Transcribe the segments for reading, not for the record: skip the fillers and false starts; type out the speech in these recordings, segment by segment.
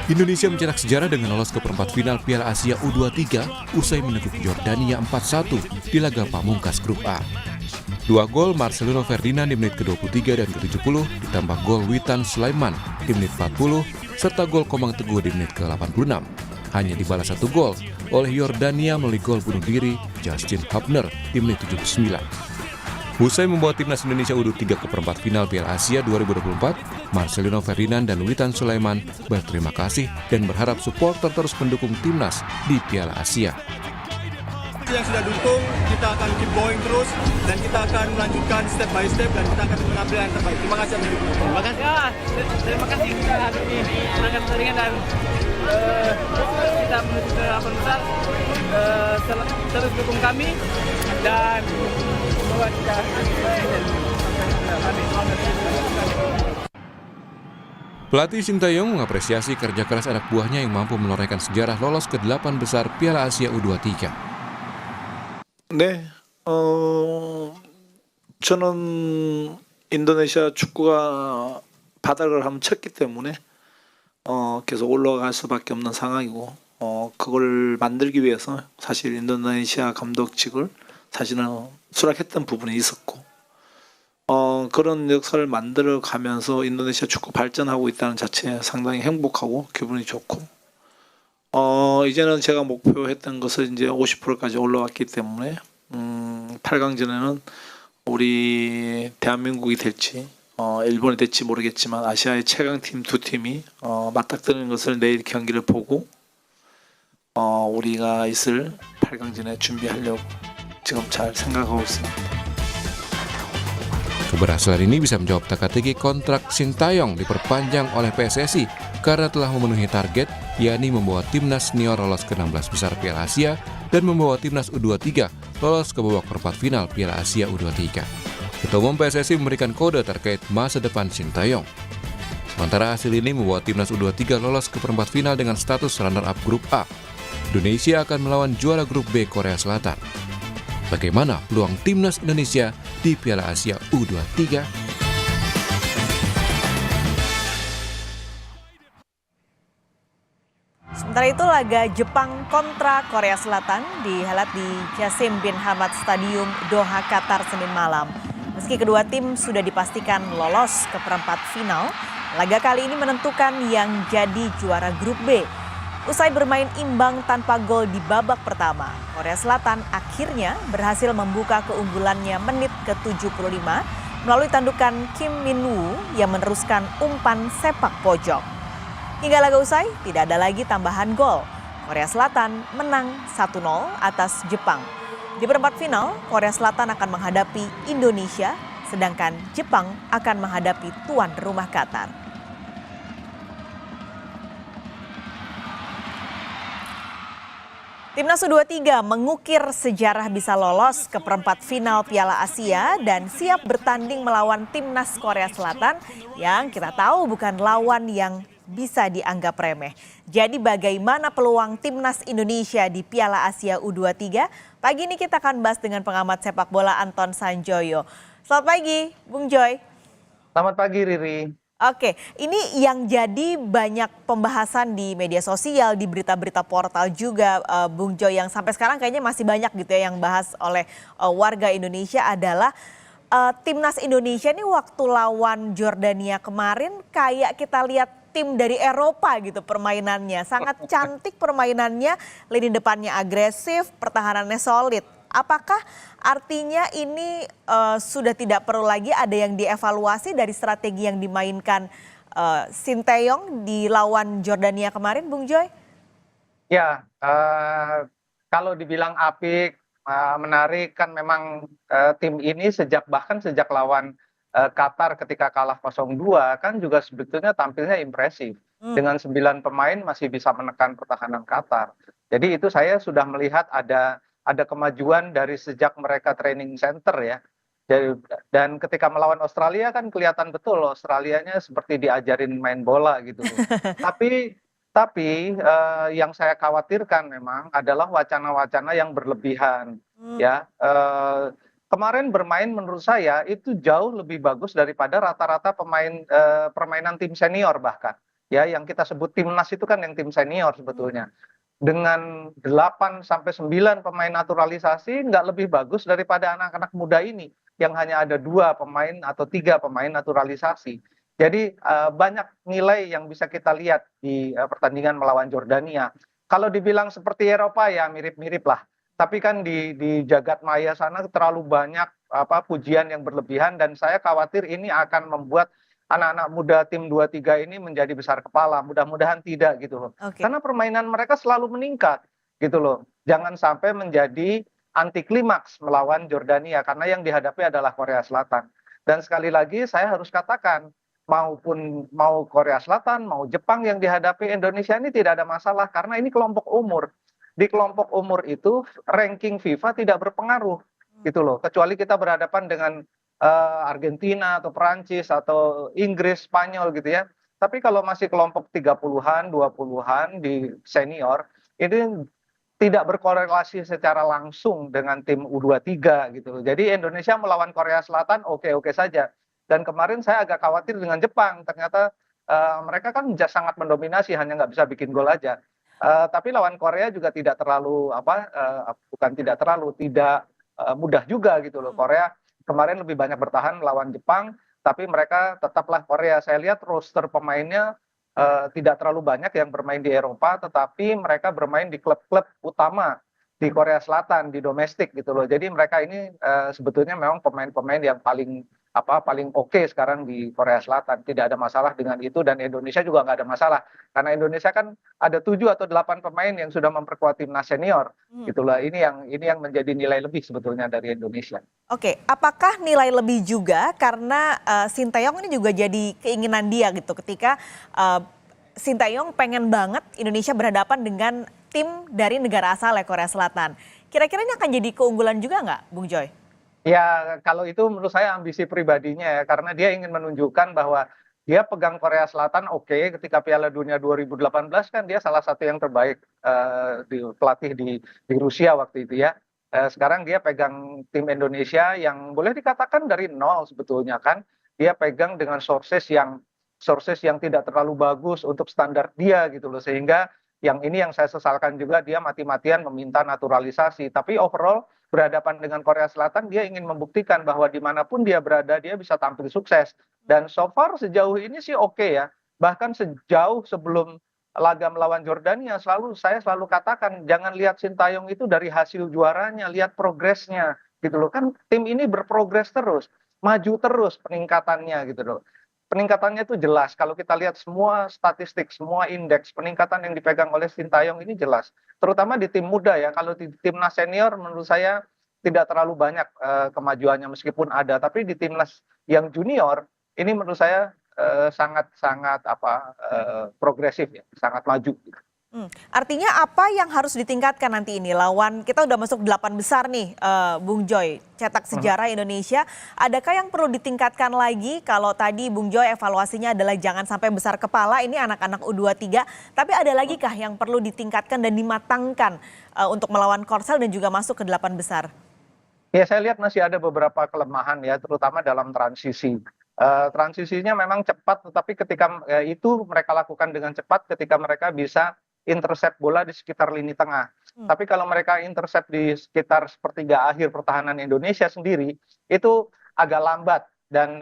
Indonesia mencetak sejarah dengan lolos ke perempat final Piala Asia U23 usai meneguk Yordania 4-1 di laga pamungkas Grup A. Dua gol Marcelino Ferdinand di menit ke-23 dan ke-70 ditambah gol Witan Sulaiman di menit 40 serta gol Komang Teguh di menit ke-86. Hanya dibalas satu gol oleh Yordania melalui gol bunuh diri Justin Hubner di menit 79. Usai membawa timnas Indonesia U23 ke perempat final Piala Asia 2024, Marcelino Ferdinand dan Witan Sulaiman berterima kasih dan berharap supporter terus mendukung timnas di Piala Asia. Yang sudah dukung, kita akan keep going terus dan kita akan melanjutkan step by step dan kita akan mengambil yang terbaik. Terima kasih atas dukungan. Terima kasih. Ya, terima kasih kita hari ini menangkan pertandingan dan kita menuju ke 8 besar. Terus dukung kami dan semoga kita Pelatih Sintayong mengapresiasi kerja keras anak buahnya yang mampu menorehkan sejarah lolos ke 8 besar Piala Asia U23. 네, 저는 인도네시아 축구가 바닥을 한번 쳤기 때문에 계속 올라갈 수밖에 없는 상황이고 그걸 만들기 위해서 사실 인도네시아 감독직을 사실은 수락했던 부분이 있었고 그런 역사를 만들어 가면서 인도네시아 축구 발전하고 있다는 자체에 상당히 행복하고 기분이 좋고 이제는 제가 목표했던 것을 이제 50%까지 올라왔기 때문에 8강전에는 우리 대한민국이 될지 일본이 될지 모르겠지만 아시아의 최강팀 두 팀이 맞닥뜨리는 것을 내일 경기를 보고 우리가 있을 8강전에 준비하려고 지금 잘 생각하고 있습니다. Keberhasilan ini bisa menjawab teka-teki kontrak Sintayong diperpanjang oleh PSSI karena telah memenuhi target, yakni membawa timnas senior lolos ke 16 besar Piala Asia dan membawa timnas U23 lolos ke babak perempat final Piala Asia U23. Ketua Umum PSSI memberikan kode terkait masa depan Sintayong. Sementara hasil ini membawa timnas U23 lolos ke perempat final dengan status runner-up Grup A. Indonesia akan melawan juara Grup B Korea Selatan. Bagaimana peluang timnas Indonesia di Piala Asia U23? Sementara itu laga Jepang kontra Korea Selatan dihelat di Qasim bin Hamad Stadium Doha, Qatar Senin malam. Meski kedua tim sudah dipastikan lolos ke perempat final, laga kali ini menentukan yang jadi juara Grup B. Usai bermain imbang tanpa gol di babak pertama, Korea Selatan akhirnya berhasil membuka keunggulannya menit ke-75 melalui tandukan Kim Min-woo yang meneruskan umpan sepak pojok. Hingga laga usai, tidak ada lagi tambahan gol. Korea Selatan menang 1-0 atas Jepang. Di perempat final, Korea Selatan akan menghadapi Indonesia, sedangkan Jepang akan menghadapi tuan rumah Qatar. Timnas U23 mengukir sejarah bisa lolos ke perempat final Piala Asia dan siap bertanding melawan timnas Korea Selatan yang kita tahu bukan lawan yang bisa dianggap remeh. Jadi bagaimana peluang timnas Indonesia di Piala Asia U23? Pagi ini kita akan bahas dengan pengamat sepak bola Anton Sanjoyo. Selamat pagi, Bung Joy. Selamat pagi, Riri. Oke, ini yang jadi banyak pembahasan di media sosial, di berita-berita portal juga, Bung Joy, yang sampai sekarang kayaknya masih banyak gitu ya yang bahas oleh warga Indonesia adalah timnas Indonesia ini waktu lawan Yordania kemarin kayak kita lihat tim dari Eropa gitu permainannya. Sangat cantik permainannya, lini depannya agresif, pertahanannya solid. Apakah artinya ini sudah tidak perlu lagi ada yang dievaluasi dari strategi yang dimainkan Sintayong di lawan Yordania kemarin, Bung Joy? Ya, kalau dibilang apik, menarik kan memang tim ini bahkan sejak lawan Qatar ketika kalah 0-2 kan juga sebetulnya tampilnya impresif. Dengan 9 pemain masih bisa menekan pertahanan Qatar. Jadi itu saya sudah melihat ada kemajuan dari sejak mereka training center ya. Dan ketika melawan Australia kan kelihatan betul Australianya seperti diajarin main bola gitu. Tapi yang saya khawatirkan memang adalah wacana-wacana yang berlebihan ya. Kemarin bermain menurut saya itu jauh lebih bagus daripada rata-rata permainan tim senior bahkan. ya yang kita sebut timnas itu kan yang tim senior sebetulnya. Dengan 8 sampai 9 pemain naturalisasi nggak lebih bagus daripada anak-anak muda ini yang hanya ada 2 pemain atau 3 pemain naturalisasi. Jadi banyak nilai yang bisa kita lihat di pertandingan melawan Jordania. Kalau dibilang seperti Eropa ya mirip-mirip lah. Tapi kan di jagat maya sana terlalu banyak pujian yang berlebihan dan saya khawatir ini akan membuat anak-anak muda tim 23 ini menjadi besar kepala. Mudah-mudahan tidak gitu loh. Oke. Karena permainan mereka selalu meningkat gitu loh. Jangan sampai menjadi anti klimaks melawan Jordania karena yang dihadapi adalah Korea Selatan. Dan sekali lagi saya harus katakan mau Korea Selatan, mau Jepang yang dihadapi Indonesia ini tidak ada masalah karena ini kelompok umur. Di kelompok umur itu ranking FIFA tidak berpengaruh gitu loh. Kecuali kita berhadapan dengan Argentina atau Perancis atau Inggris, Spanyol gitu ya. Tapi kalau masih kelompok 30-an, 20-an di senior, ini tidak berkorelasi secara langsung dengan tim U23 gitu. Jadi Indonesia melawan Korea Selatan oke-oke saja. Dan kemarin saya agak khawatir dengan Jepang. Ternyata mereka kan sangat mendominasi, hanya nggak bisa bikin gol aja. Tapi lawan Korea juga tidak terlalu tidak mudah juga gitu loh. Korea kemarin lebih banyak bertahan melawan Jepang, tapi mereka tetaplah Korea. Saya lihat roster pemainnya tidak terlalu banyak yang bermain di Eropa, tetapi mereka bermain di klub-klub utama di Korea Selatan, di domestik gitu loh. Jadi mereka ini sebetulnya memang pemain-pemain yang paling oke sekarang di Korea Selatan. Tidak ada masalah dengan itu dan Indonesia juga nggak ada masalah. Karena Indonesia kan ada 7 atau 8 pemain yang sudah memperkuat timnas senior. Itulah ini yang menjadi nilai lebih sebetulnya dari Indonesia. Oke, apakah nilai lebih juga karena Sinteyong ini juga jadi keinginan dia gitu ketika Sinteyong pengen banget Indonesia berhadapan dengan tim dari negara asal ya Korea Selatan. Kira-kira ini akan jadi keunggulan juga nggak, Bung Joy? Ya, kalau itu menurut saya ambisi pribadinya ya, karena dia ingin menunjukkan bahwa dia pegang Korea Selatan oke, ketika Piala Dunia 2018 kan dia salah satu yang terbaik pelatih di Rusia waktu itu ya. Sekarang dia pegang tim Indonesia yang boleh dikatakan dari nol sebetulnya kan. Dia pegang dengan sources yang tidak terlalu bagus untuk standar dia gitu loh. Sehingga yang ini yang saya sesalkan juga dia mati-matian meminta naturalisasi. Tapi overall berhadapan dengan Korea Selatan dia ingin membuktikan bahwa dimanapun dia berada dia bisa tampil sukses. Dan so far sejauh ini sih oke ya. Bahkan sejauh sebelum laga melawan Jordania saya selalu katakan jangan lihat Sintayong itu dari hasil juaranya, lihat progresnya gitu loh. Kan tim ini berprogres terus, maju terus peningkatannya gitu loh. Peningkatannya itu jelas. Kalau kita lihat semua statistik, semua indeks peningkatan yang dipegang oleh Sintayong ini jelas. Terutama di tim muda ya. Kalau di timnas senior menurut saya tidak terlalu banyak kemajuannya meskipun ada. Tapi di timnas yang junior ini menurut saya sangat progresif ya, sangat maju. Artinya apa yang harus ditingkatkan nanti ini lawan kita udah masuk 8 besar nih, Bung Joy, cetak sejarah Indonesia. Adakah yang perlu ditingkatkan lagi? Kalau tadi Bung Joy evaluasinya adalah jangan sampai besar kepala, ini anak-anak U23. Tapi ada lagi kah yang perlu ditingkatkan dan dimatangkan untuk melawan Korsel dan juga masuk ke 8 besar? Ya saya lihat masih ada beberapa kelemahan ya, terutama dalam transisi. Transisinya memang cepat, tetapi ketika itu mereka lakukan dengan cepat ketika mereka bisa intercept bola di sekitar lini tengah. Tapi kalau mereka intercept di sekitar sepertiga akhir pertahanan Indonesia sendiri, itu agak lambat dan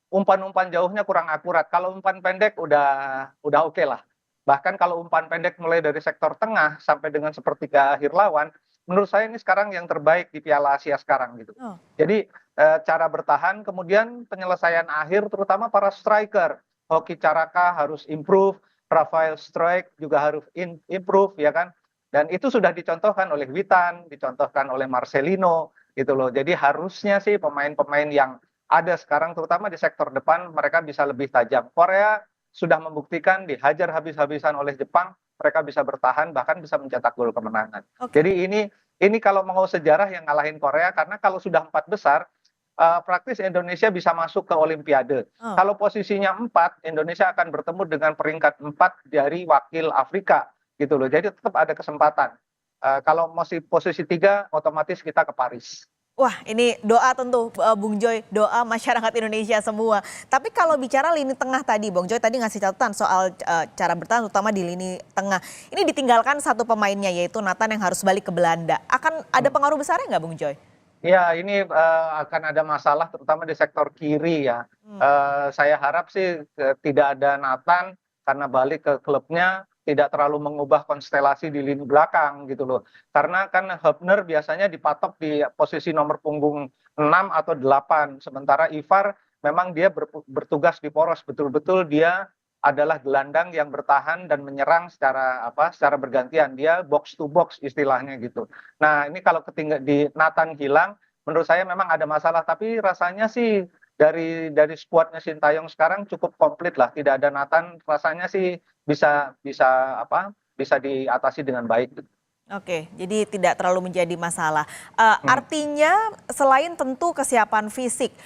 umpan-umpan jauhnya kurang akurat. Kalau umpan pendek udah oke lah. Bahkan kalau umpan pendek mulai dari sektor tengah sampai dengan sepertiga akhir lawan, menurut saya ini sekarang yang terbaik di Piala Asia sekarang gitu. Jadi cara bertahan, kemudian penyelesaian akhir terutama para striker. Hoki Caraka harus improve, Rafael Struijk juga harus improve ya kan. Dan itu sudah dicontohkan oleh Witan, dicontohkan oleh Marcelino gitu loh. Jadi harusnya sih pemain-pemain yang ada sekarang terutama di sektor depan mereka bisa lebih tajam. Korea sudah membuktikan dihajar habis-habisan oleh Jepang, mereka bisa bertahan bahkan bisa mencetak gol kemenangan. Jadi ini kalau mau sejarah yang ngalahin Korea karena kalau sudah 4 besar praktis Indonesia bisa masuk ke Olimpiade. Kalau posisinya 4, Indonesia akan bertemu dengan peringkat 4 dari wakil Afrika gitu loh. Jadi tetap ada kesempatan. Kalau masih posisi 3, otomatis kita ke Paris. Wah, ini doa tentu Bung Joy, doa masyarakat Indonesia semua. Tapi kalau bicara lini tengah tadi, Bung Joy tadi ngasih catatan soal cara bertahan terutama di lini tengah. Ini ditinggalkan satu pemainnya yaitu Nathan yang harus balik ke Belanda. Akan ada pengaruh besarnya nggak Bung Joy? Ya, ini akan ada masalah terutama di sektor kiri ya. Saya harap sih tidak ada Nathan karena balik ke klubnya tidak terlalu mengubah konstelasi di lini belakang gitu loh. Karena kan Hubner biasanya dipatok di posisi nomor punggung 6 atau 8. Sementara Ivar memang dia bertugas di poros, betul-betul dia adalah gelandang yang bertahan dan menyerang secara bergantian. Dia box to box istilahnya gitu. Nah, ini kalau di Nathan hilang, menurut saya memang ada masalah. Tapi rasanya sih dari skuadnya Sintayong sekarang cukup komplit lah. Tidak ada Nathan, rasanya sih bisa bisa diatasi dengan baik. Oke, jadi tidak terlalu menjadi masalah. Artinya selain tentu kesiapan fisik,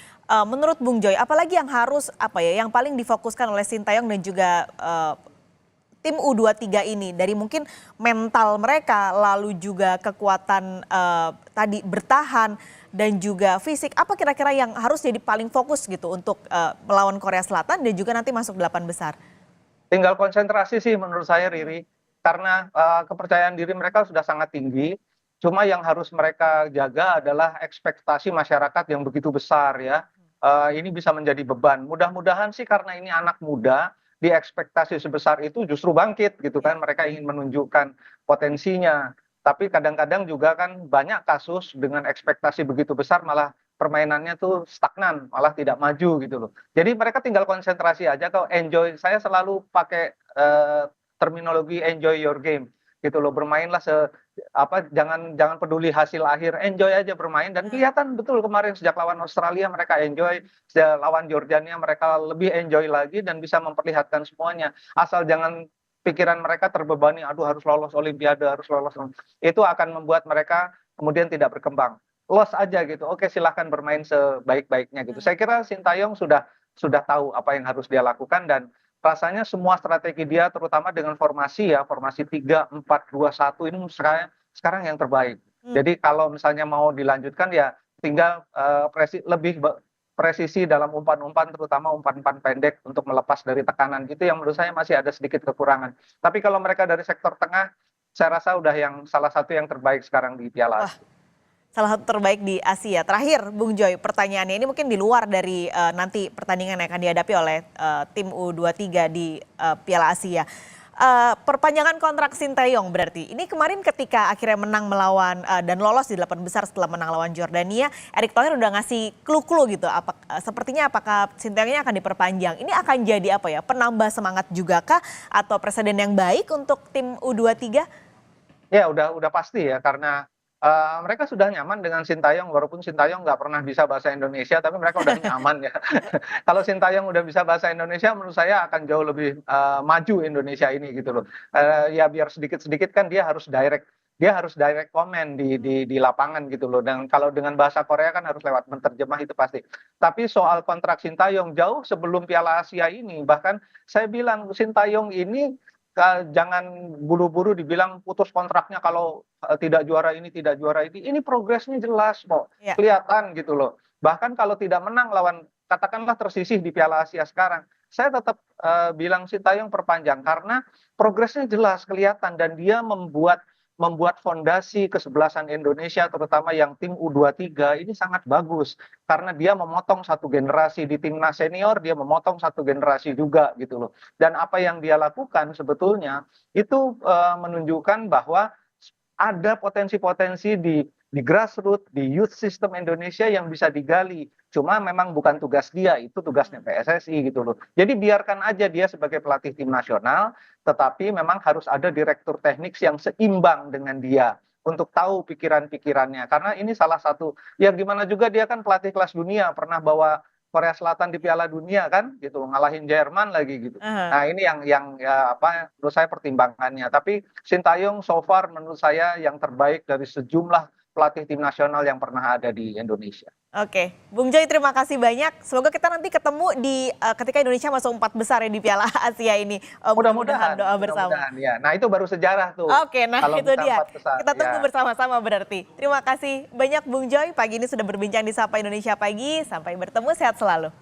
menurut Bung Joy, apalagi yang harus yang paling difokuskan oleh Sintayong dan juga tim U23 ini dari mungkin mental mereka, lalu juga kekuatan tadi bertahan dan juga fisik. Apa kira-kira yang harus jadi paling fokus gitu untuk melawan Korea Selatan dan juga nanti masuk 8 besar? Tinggal konsentrasi sih menurut saya, Riri. Karena kepercayaan diri mereka sudah sangat tinggi. Cuma yang harus mereka jaga adalah ekspektasi masyarakat yang begitu besar ya. Ini bisa menjadi beban. Mudah-mudahan sih karena ini anak muda, di ekspektasi sebesar itu justru bangkit gitu kan. Mereka ingin menunjukkan potensinya. Tapi kadang-kadang juga kan banyak kasus dengan ekspektasi begitu besar malah permainannya tuh stagnan, malah tidak maju gitu loh. Jadi mereka tinggal konsentrasi aja kok, enjoy. Saya selalu pakai terminologi enjoy your game gitu loh. Bermainlah jangan peduli hasil akhir, enjoy aja bermain dan kelihatan betul kemarin sejak lawan Australia mereka enjoy, sejak lawan Jordania mereka lebih enjoy lagi dan bisa memperlihatkan semuanya. Asal jangan pikiran mereka terbebani, aduh harus lolos Olimpiade, harus lolos. Itu akan membuat mereka kemudian tidak berkembang. Los aja gitu. Oke, silahkan bermain sebaik-baiknya gitu. Saya kira Sintayong sudah tahu apa yang harus dia lakukan dan rasanya semua strategi dia terutama dengan formasi 3-4-2-1 ini sekarang yang terbaik. Jadi kalau misalnya mau dilanjutkan ya tinggal lebih presisi dalam umpan-umpan terutama umpan-umpan pendek untuk melepas dari tekanan gitu yang menurut saya masih ada sedikit kekurangan. Tapi kalau mereka dari sektor tengah saya rasa udah salah satu yang terbaik sekarang di Piala Asia. Salah satu terbaik di Asia. Terakhir, Bung Joy, pertanyaannya ini mungkin di luar dari nanti pertandingan yang akan dihadapi oleh tim U23 di Piala Asia. Perpanjangan kontrak Sintayong berarti. Ini kemarin ketika akhirnya menang melawan dan lolos di 8 besar setelah menang lawan Jordania, Erick Thohir udah ngasih clue-clue gitu. Sepertinya apakah Sintayongnya akan diperpanjang? Ini akan jadi penambah semangat juga kah? Atau presiden yang baik untuk tim U23? Ya udah pasti ya karena mereka sudah nyaman dengan Sintayong walaupun Sintayong nggak pernah bisa bahasa Indonesia tapi mereka udah nyaman ya. Kalau Sintayong udah bisa bahasa Indonesia menurut saya akan jauh lebih maju Indonesia ini gitu loh. Ya biar sedikit-sedikit kan dia harus direct comment di lapangan gitu loh. Dan kalau dengan bahasa Korea kan harus lewat menerjemah itu pasti. Tapi soal kontrak Sintayong jauh sebelum Piala Asia ini bahkan saya bilang Sintayong ini jangan buru-buru dibilang putus kontraknya kalau tidak juara ini progresnya jelas kok kelihatan gitu loh. Bahkan kalau tidak menang lawan katakanlah tersisih di Piala Asia sekarang saya tetap bilang Sintayong perpanjang karena progresnya jelas kelihatan dan dia membuat fondasi kesebelasan Indonesia terutama yang tim U23 ini sangat bagus karena dia memotong satu generasi di timnas senior, dia memotong satu generasi juga gitu loh. Dan apa yang dia lakukan sebetulnya itu menunjukkan bahwa ada potensi-potensi di grassroots, di youth system Indonesia yang bisa digali. Cuma memang bukan tugas dia, itu tugasnya PSSI gitu loh. Jadi biarkan aja dia sebagai pelatih tim nasional, tetapi memang harus ada direktur teknik yang seimbang dengan dia untuk tahu pikiran-pikirannya. Karena ini salah satu, ya gimana juga dia kan pelatih kelas dunia, pernah bawa Korea Selatan di Piala Dunia kan, gitu ngalahin Jerman lagi gitu. Nah ini yang menurut saya pertimbangannya. Tapi Sintayong so far menurut saya yang terbaik dari sejumlah pelatih tim nasional yang pernah ada di Indonesia. Oke, Bung Joy terima kasih banyak. Semoga kita nanti ketemu di ketika Indonesia masuk 4 besar ya di Piala Asia ini. Mudah-mudahan doa bersama. Mudah-mudahan, ya. Nah itu baru sejarah tuh. Oke, nah kalau itu bisa dia. 4 besar, Kita tunggu ya. bersama-sama berarti. Terima kasih banyak Bung Joy. Pagi ini sudah berbincang di Sapa Indonesia Pagi. Sampai bertemu, sehat selalu.